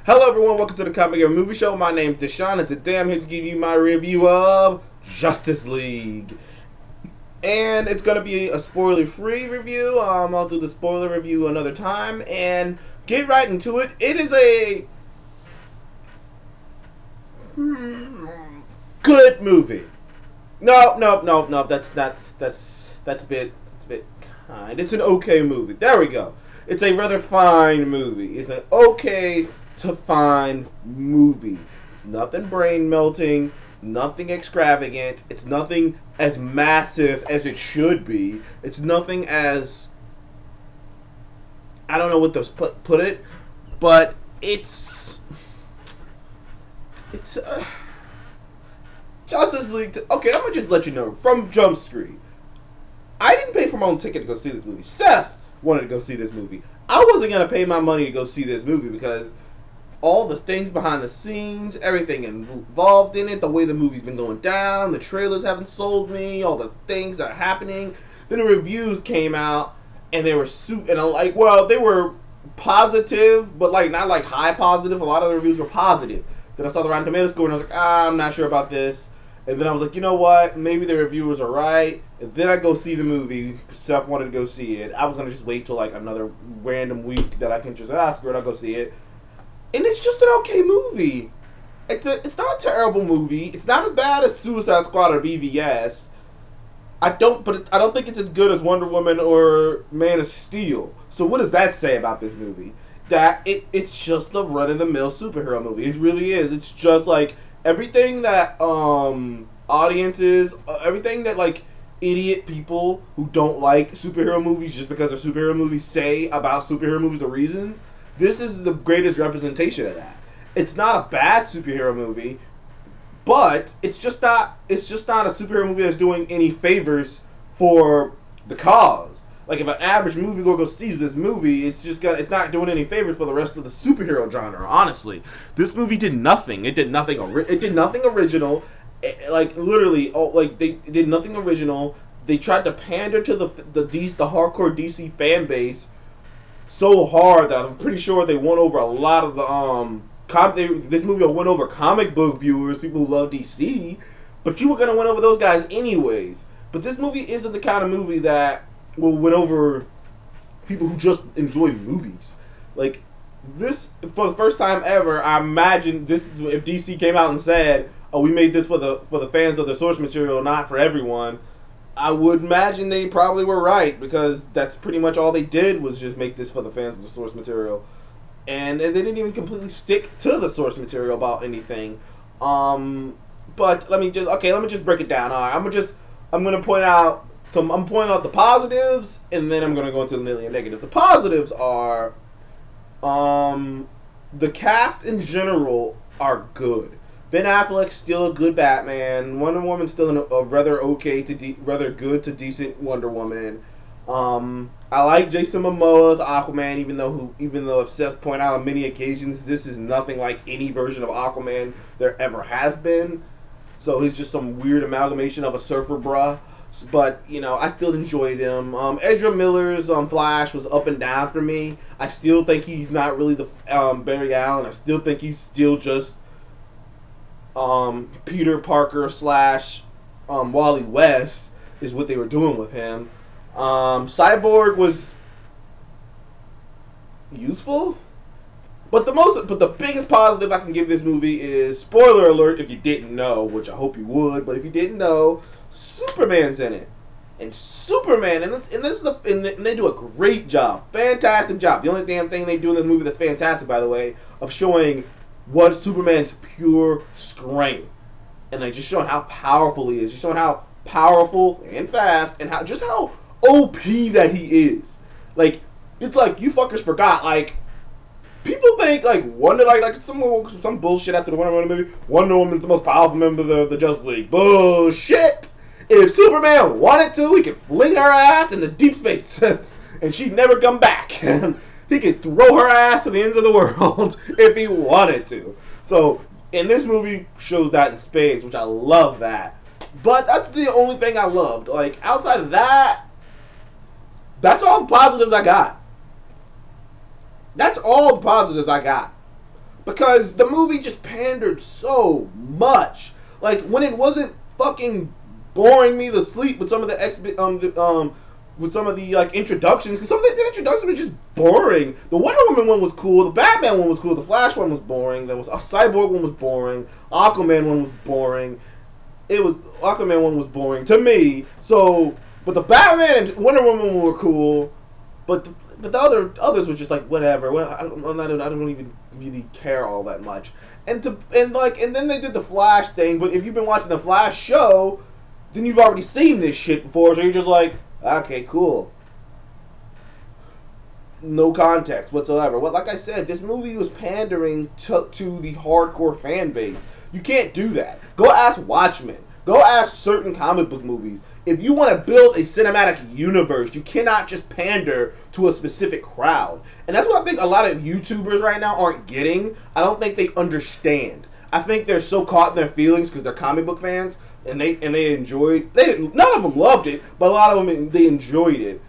Hello everyone, welcome to the Comic Gear Movie Show. My name is Deshaun, and today I'm here to give you my review of Justice League. And it's going to be a spoiler-free review. I'll do the spoiler review another time, and get right into it. It is a good movie. No, that's a bit kind. It's an okay movie. There we go. It's a rather fine movie. It's an okay to fine movie. It's nothing brain melting, nothing extravagant. It's nothing as massive as it should be. It's nothing as, I don't know what to put it, but it's Justice League. Okay, I'm gonna just let you know from Jump Street. I didn't pay for my own ticket to go see this movie. Seth wanted to go see this movie. I wasn't gonna pay my money to go see this movie because all the things behind the scenes, everything involved in it, the way the movie's been going down, the trailers haven't sold me, all the things that are happening. Then the reviews came out, and they were and I'm like, well, they were positive, but like not like high positive. A lot of the reviews were positive. Then I saw the Rotten Tomatoes score, and I was like, I'm not sure about this. And then I was like, you know what? Maybe the reviewers are right. And then I go see the movie. Seth wanted to go see it. I was going to just wait till like another random week that I can just, screw it, I'll go see it. And it's just an okay movie. It's not a terrible movie. It's not as bad as Suicide Squad or BVS. I don't think it's as good as Wonder Woman or Man of Steel. So what does that say about this movie? That it's just a run-of-the-mill superhero movie. It really is. It's just like everything that audiences, everything that like idiot people who don't like superhero movies just because they're superhero movies say about superhero movies or reasons. This is the greatest representation of that. It's not a bad superhero movie, but it's just not a superhero movie that's doing any favors for the cause. Like if an average moviegoer goes sees this movie, it's not doing any favors for the rest of the superhero genre. Honestly, this movie did nothing. It did nothing original. Like literally, they did nothing original. They tried to pander to the hardcore DC fan base so hard that I'm pretty sure they won over a lot of the this movie won over comic book viewers, people who love DC, but you were gonna win over those guys anyways. But this movie isn't the kind of movie that will win over people who just enjoy movies. Like this, for the first time ever, I imagine this if DC came out and said, "Oh, we made this for the fans of the source material, not for everyone." I would imagine they probably were right, because that's pretty much all they did was just make this for the fans of the source material. And they didn't even completely stick to the source material about anything. But let me just break it down. All right, I'm gonna point out the positives, and then I'm gonna go into the million negatives. The positives are, the cast in general are good. Ben Affleck's still a good Batman. Wonder Woman's still a rather good to decent Wonder Woman. I like Jason Momoa's Aquaman, even though if Seth pointed out on many occasions, this is nothing like any version of Aquaman there ever has been. So he's just some weird amalgamation of a surfer bruh. But, I still enjoyed him. Ezra Miller's Flash was up and down for me. I still think he's not really the Barry Allen. I still think he's still just Peter Parker / Wally West is what they were doing with him. Cyborg was useful, but the biggest positive I can give this movie is, spoiler alert if you didn't know, which I hope you would, but if you didn't know, Superman's in it. And Superman, and they do a great job, fantastic job. The only damn thing they do in this movie that's fantastic, by the way, of showing what Superman's pure strength, and like just showing how powerful he is, just showing how powerful and fast, and how OP that he is. Like, it's like you fuckers forgot. Like, people think like some bullshit after the Wonder Woman movie. Wonder Woman's the most powerful member of the Justice League. Bullshit. If Superman wanted to, he could fling her ass into deep space, and she'd never come back. He could throw her ass to the ends of the world if he wanted to. So, and this movie shows that in spades, which I love that. But that's the only thing I loved. Like, outside of that, that's all the positives I got. That's all the positives I got. because the movie just pandered so much. Like, when it wasn't fucking boring me to sleep with some of with some of the like introductions, because some of the introductions were just boring. The Wonder Woman one was cool, the Batman one was cool, the Flash one was boring, the Cyborg one was boring, Aquaman one was boring. Aquaman one was boring to me. So, but the Batman and Wonder Woman were cool, but the others were just like whatever. Well, I don't even really care all that much. And then they did the Flash thing. But if you've been watching the Flash show, then you've already seen this shit before. So you're just like, okay, cool. No context whatsoever. Well, like I said, this movie was pandering to the hardcore fan base. You can't do that. Go ask Watchmen. Go ask certain comic book movies. If you want to build a cinematic universe, you cannot just pander to a specific crowd. And that's what I think a lot of YouTubers right now aren't getting. I don't think they understand. I think they're so caught in their feelings because they're comic book fans and they enjoyed. None of them loved it, but a lot of them they enjoyed it.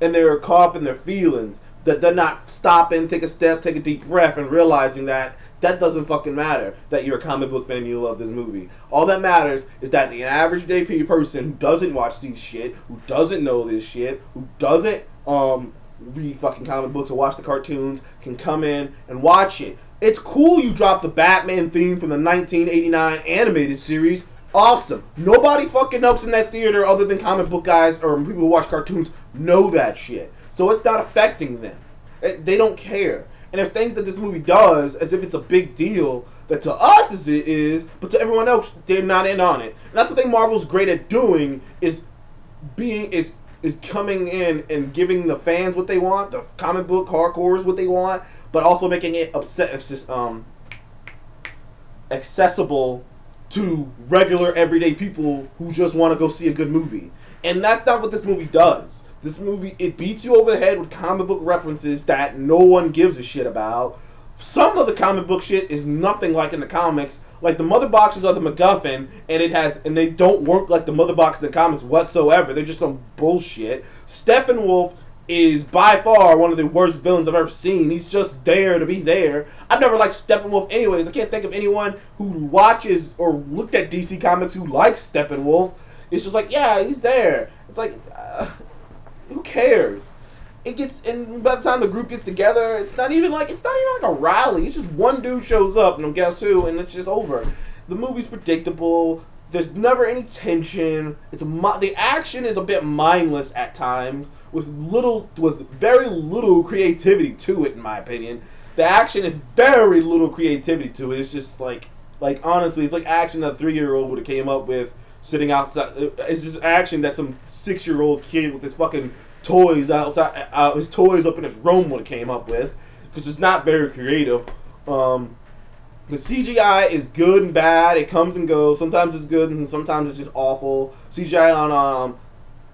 And they were caught up in their feelings that they're not stopping, take a step, take a deep breath, and realizing that doesn't fucking matter that you're a comic book fan and you love this movie. All that matters is that the average day person who doesn't watch these shit, who doesn't know this shit, who doesn't read fucking comic books or watch the cartoons, can come in and watch it. It's cool you dropped the Batman theme from the 1989 animated series. Awesome. Nobody fucking else in that theater other than comic book guys or people who watch cartoons know that shit. So it's not affecting them. They don't care. And there's things that this movie does as if it's a big deal that to us it is, but to everyone else they're not in on it. And that's the thing Marvel's great at doing is coming in and giving the fans what they want, the comic book hardcores what they want, but also making it accessible to regular everyday people who just want to go see a good movie. And that's not what this movie does. This movie, it beats you over the head with comic book references that no one gives a shit about. Some of the comic book shit is nothing like in the comics. Like the mother boxes are the MacGuffin, and they don't work like the mother box in the comics whatsoever. They're just some bullshit. Steppenwolf is by far one of the worst villains I've ever seen. He's just there to be there. I've never liked Steppenwolf anyways. I can't think of anyone who watches or looked at DC Comics who likes Steppenwolf. It's just like, yeah, he's there. It's like, who cares? And by the time the group gets together, it's not even like a rally. It's just one dude shows up, and guess who? And it's just over. The movie's predictable. There's never any tension. The action is a bit mindless at times, with very little creativity to it, in my opinion. The action is very little creativity to it. It's just like honestly, it's like action that a 3-year-old would have came up with. Sitting outside, it's just action that some 6-year-old kid with his fucking toys outside, his toys up in his room would have came up with, because it's not very creative. The CGI is good and bad. It comes and goes. Sometimes it's good and sometimes it's just awful. CGI on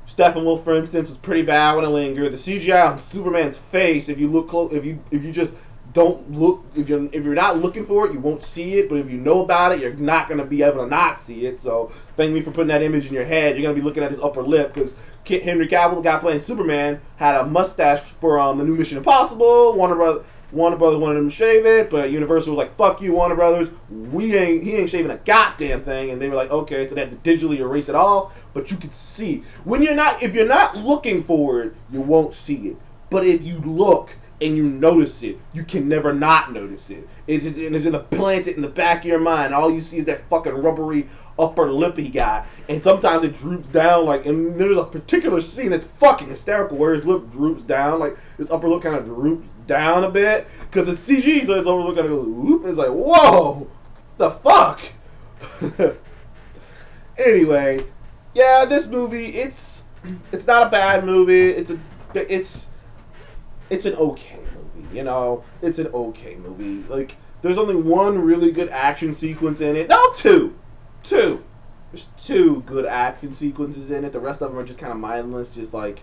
Steppenwolf, for instance, was pretty bad when it lingered. The CGI on Superman's face, if you look close, if you just don't look, if you're not looking for it, you won't see it. But if you know about it, you're not going to be able to not see it. So thank me for putting that image in your head. You're going to be looking at his upper lip, because Henry Cavill, the guy playing Superman, had a mustache for the new Mission Impossible. Warner Brothers wanted him to shave it, but Universal was like, fuck you, Warner Brothers. He ain't shaving a goddamn thing. And they were like, okay, so they had to digitally erase it off. But you could see. If you're not looking for it, you won't see it. But if you look and you notice it, you can never not notice it. It's planted in the back of your mind. All you see is that fucking rubbery upper lip he got. And sometimes it droops down, and there's a particular scene that's fucking hysterical where his lip droops down, his upper lip kind of droops down a bit, because it's CG, so his upper lip kind of goes, whoop, it's like, whoa, the fuck? Anyway, yeah, this movie, it's not a bad movie, it's an okay movie, it's an okay movie. There's only one really good action sequence in it. No, two. There's two good action sequences in it. The rest of them are just kind of mindless, just like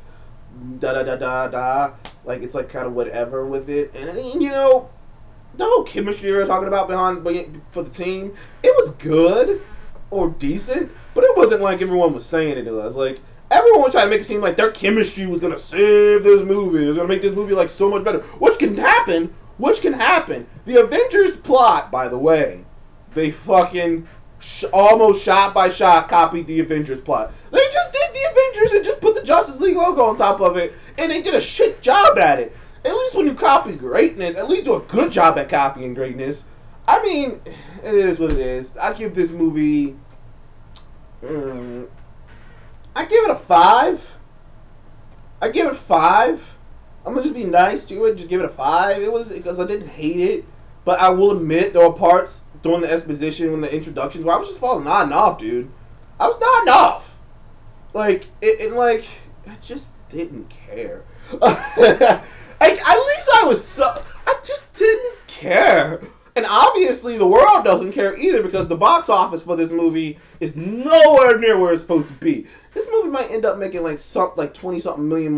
da-da-da-da-da. It's kind of whatever with it. And, the whole chemistry we were talking about for the team, it was good or decent, but it wasn't like everyone was saying it was. Everyone was trying to make it seem like their chemistry was going to save this movie. It was going to make this movie, so much better. Which can happen which can happen. The Avengers plot, by the way, they fucking almost shot by shot copied the Avengers plot. They just did the Avengers and just put the Justice League logo on top of it, and they did a shit job at it. At least when you copy greatness, at least do a good job at copying greatness. I mean, it is what it is. I give this movie, I give it a 5. I give it 5. I'm gonna just be nice to it, just give it a 5. It was because I didn't hate it, but I will admit there were parts during the exposition, when the introductions, where I was just nodding off, dude. I was nodding off. Like, I just didn't care. At least I just didn't care. And obviously the world doesn't care either, because the box office for this movie is nowhere near where it's supposed to be. This movie might end up making like $20-something million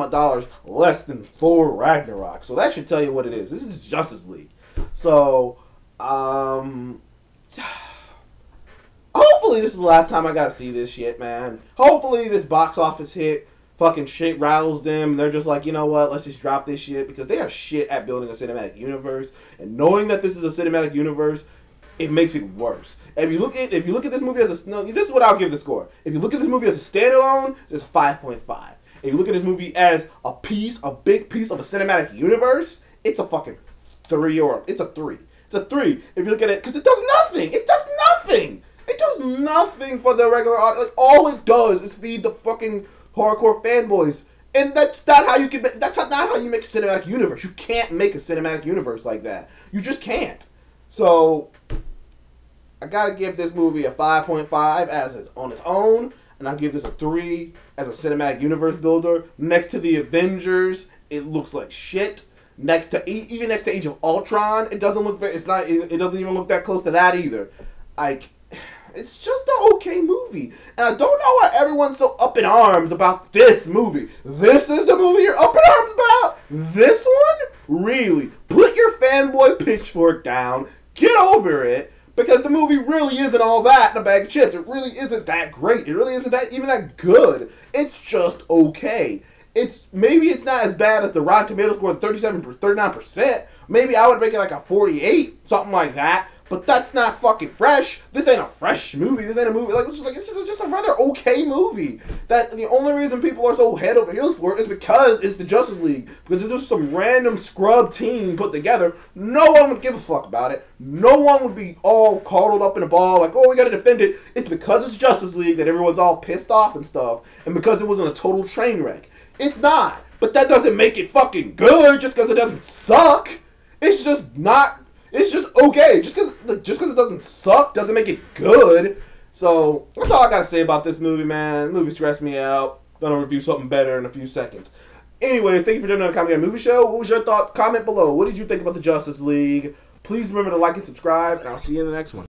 less than Thor Ragnarok. So that should tell you what it is. This is Justice League. So, hopefully this is the last time I gotta see this shit, man. Hopefully this box office hit fucking shit rattles them. They're just like, you know what, let's just drop this shit, because they are shit at building a cinematic universe. And knowing that this is a cinematic universe, it makes it worse. If you look at this movie as this is what I'll give the score. If you look at this movie as a standalone, it's 5.5. If you look at this movie as a big piece of a cinematic universe, it's a fucking 3, or it's a 3. It's a 3 if you look at it, because it does nothing. It does nothing. It does nothing for the regular audience. Like, all it does is feed the fucking hardcore fanboys. And that's not how you make a cinematic universe. You can't make a cinematic universe like that. You just can't. So, I gotta give this movie a 5.5 as it's on its own, and I'll give this a 3 as a cinematic universe builder. Next to the Avengers, it looks like shit. Even next to Age of Ultron, it doesn't look. It doesn't even look that close to that either. It's just an okay movie, and I don't know why everyone's so up in arms about this movie. This is the movie you're up in arms about? This one? Really? Put your fanboy pitchfork down. Get over it, because the movie really isn't all that in a bag of chips. It really isn't that great. It really isn't even that good. It's just okay. Maybe it's not as bad as the Rotten Tomatoes score of 39%. Maybe I would make it like a 48, something like that. But that's not fucking fresh. This ain't a fresh movie. This ain't a movie. This is just a rather okay movie. That the only reason people are so head over heels for it is because it's the Justice League. Because it's just some random scrub team put together. No one would give a fuck about it. No one would be all coddled up in a ball like, oh, we gotta defend it. It's because it's Justice League that everyone's all pissed off and stuff. And because it wasn't a total train wreck. It's not. But that doesn't make it fucking good just because it doesn't suck. It's just not. It's just okay. Just because it doesn't suck doesn't make it good. So that's all I gotta say about this movie, man. The movie stressed me out. Gonna review something better in a few seconds. Anyway, thank you for joining the Comedy Guy Movie Show. What was your thought? Comment below. What did you think about the Justice League? Please remember to like and subscribe, and I'll see you in the next one.